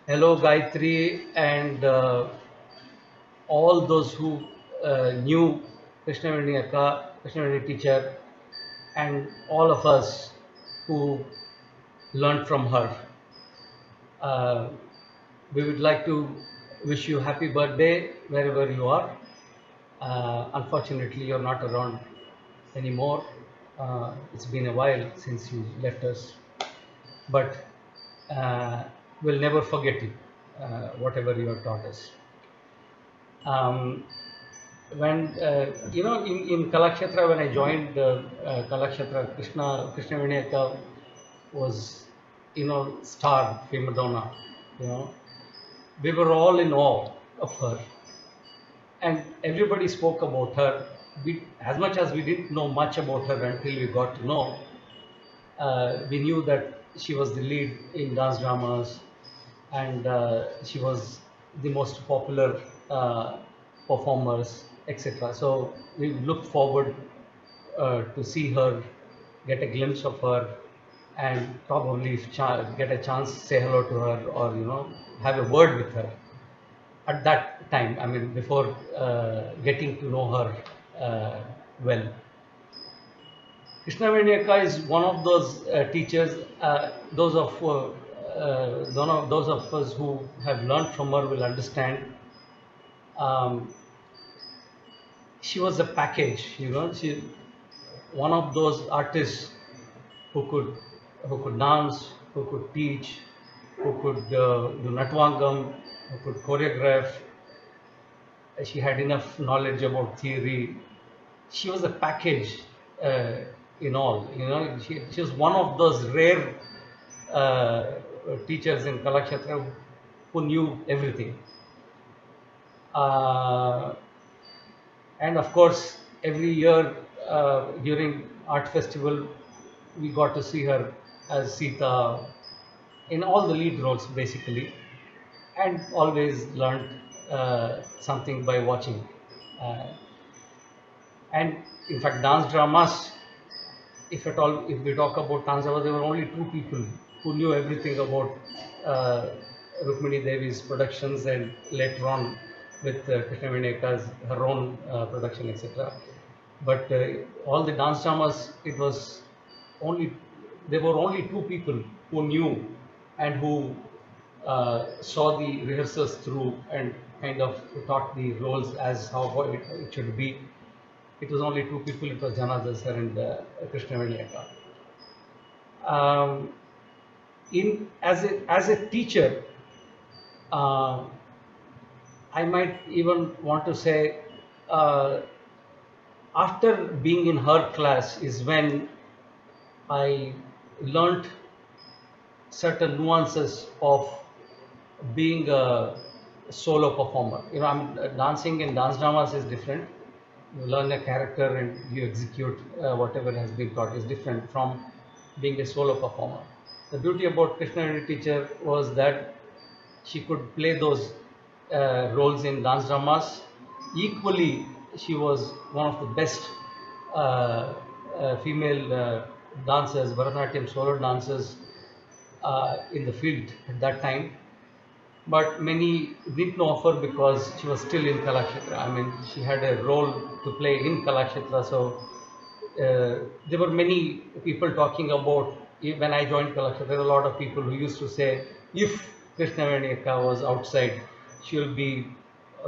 Hello, Gayatri, and all those who knew Krishnaveni Akka, Krishnaveni teacher, and all of us who learned from her. Uh, we would like to wish you happy birthday wherever you are. Unfortunately, you're not around anymore. It's been a while since you left us, but uh, we'll never forget you, whatever you have taught us. Um, when in Kalakshetra, when I joined Kalakshetra, Krishna Vinayaka was star prima donna. You know, we were all in awe of her, and everybody spoke about her. As much as we didn't know much about her until we got to know, we knew that she was the lead in dance dramas, and she was the most popular performers, etc. So we looked forward to see her, get a glimpse of her, and probably if get a chance say hello to her, or have a word with her at that time. I mean, before getting to know her well. Krishna Venyaka is one of those teachers. Those of us who have learned from her will understand. Um, she was a package, She one of those artists who could who could dance, who could teach, who could do natvangam, who could choreograph. She had enough knowledge about theory. She was a package uh, in all. She was one of those rare uh, teachers in Kalakshetra who knew everything. Uh, and of course, every year during art festival, we got to see her as Sita in all the lead roles, basically, and always learned something by watching. Uh, and in fact, dance dramas, if at all, if we talk about Tanjava, there were only two people who knew everything about uh, Rukmini Devi's productions, and later on with Krishna Vinayaka's her own production, etc. But all the dance dramas, it was only there were only two people who knew and who saw the rehearsals through and kind of taught the roles as how it should be. It was only two people. It was Janardhan sir and Krishna Veniyaka. Um, in as a teacher, uh, I might even want to say, uh, after being in her class is when I learnt certain nuances of being a solo performer. Dancing in dance dramas is different. You learn a character and you execute whatever has been taught is different from being a solo performer. The beauty about Krishnaveni teacher was that she could play those roles in dance dramas. Equally, she was one of the best female dancers, Bharatanatyam solo dancers in the field at that time. But many didn't know of her because she was still in Kalakshetra. I mean, she had a role to play in Kalakshetra. So there were many people talking about, when I joined Kalakshetra, there were a lot of people who used to say, if Krishna Venika was outside, she'll be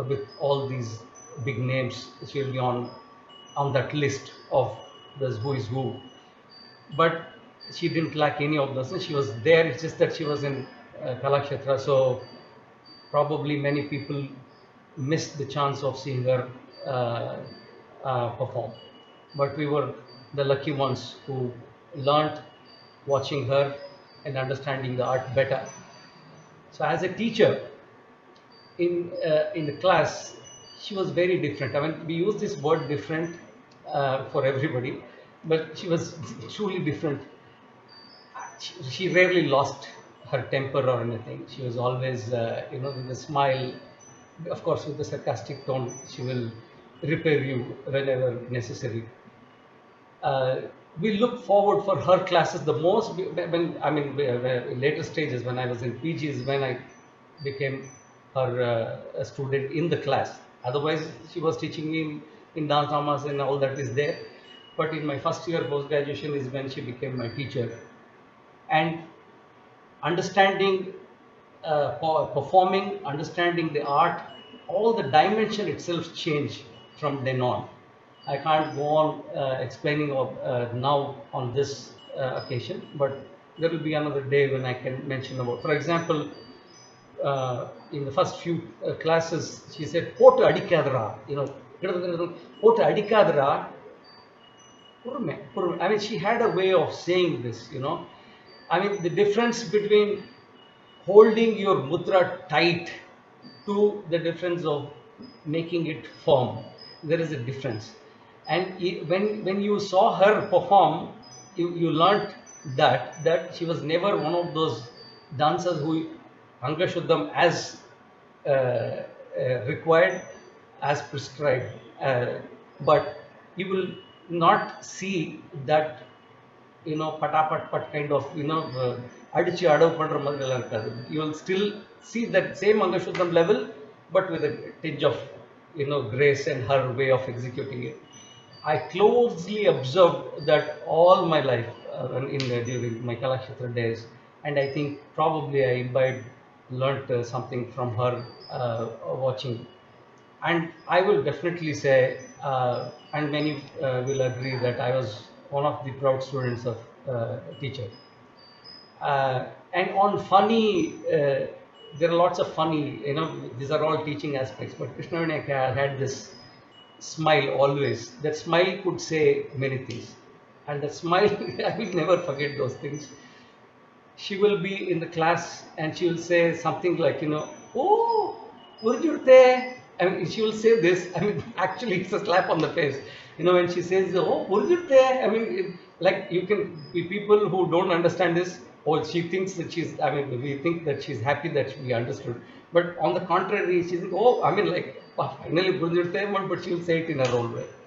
with all these big names. She'll be on that list of this who is who. But she didn't lack any of those. She was there. It's just that she was in Kalakshetra. So probably many people missed the chance of seeing her perform. But we were the lucky ones who learnt watching her and understanding the art better. So as a teacher in the class, she was very different. I mean, we use this word different for everybody, but she was truly different. She rarely lost her temper or anything. She was always, with a smile. Of course, with a sarcastic tone, she will repair you whenever necessary. Uh, we look forward for her classes the most. When I mean, later stages when I was in PGs, when I became her a student in the class. Otherwise, she was teaching me in dance dramas and all that is there. But in my first year post graduation is when she became my teacher. And understanding performing, understanding the art, all the dimension itself changed from then on. I can't go on explaining now on this occasion, but there will be another day when I can mention about. For example, in the first few classes, she said, "Potu adikadra," "Potu adikadra." Purme, purme. I mean, she had a way of saying this, I mean, the difference between holding your mudra tight to the difference of making it firm. There is a difference. And when you saw her perform, you learnt that she was never one of those dancers who Anga Shuddham as required, as prescribed. But you will not see that patapat pat kind of அடிச்சு அடவு பண்ற மாதிரி எல்லாம் இருக்காது. You will still see that same Angashuddham level, but with a tinge of grace and her way of executing it. I closely observed that all my life during my Kalakshetra days, and I think probably I imbibed, learnt something from her watching. And I will definitely say, and many will agree, that I was one of the proud students of teacher. And on funny, there are lots of funny, these are all teaching aspects, but Krishna Vinayaka had this smile always. That smile could say many things. And that smile, I will never forget those things. She will be in the class and she will say something like, "Oh, Urjurte." I mean, she will say this. I mean, actually, it's a slap on the face. When she says, "Oh, Urjurte," I mean, like you can be people who don't understand this. Or she thinks that I mean, we think that she's happy that we understood. But on the contrary, she's, oh, I mean, like, finally, Urjurte, but she'll say it in her own way.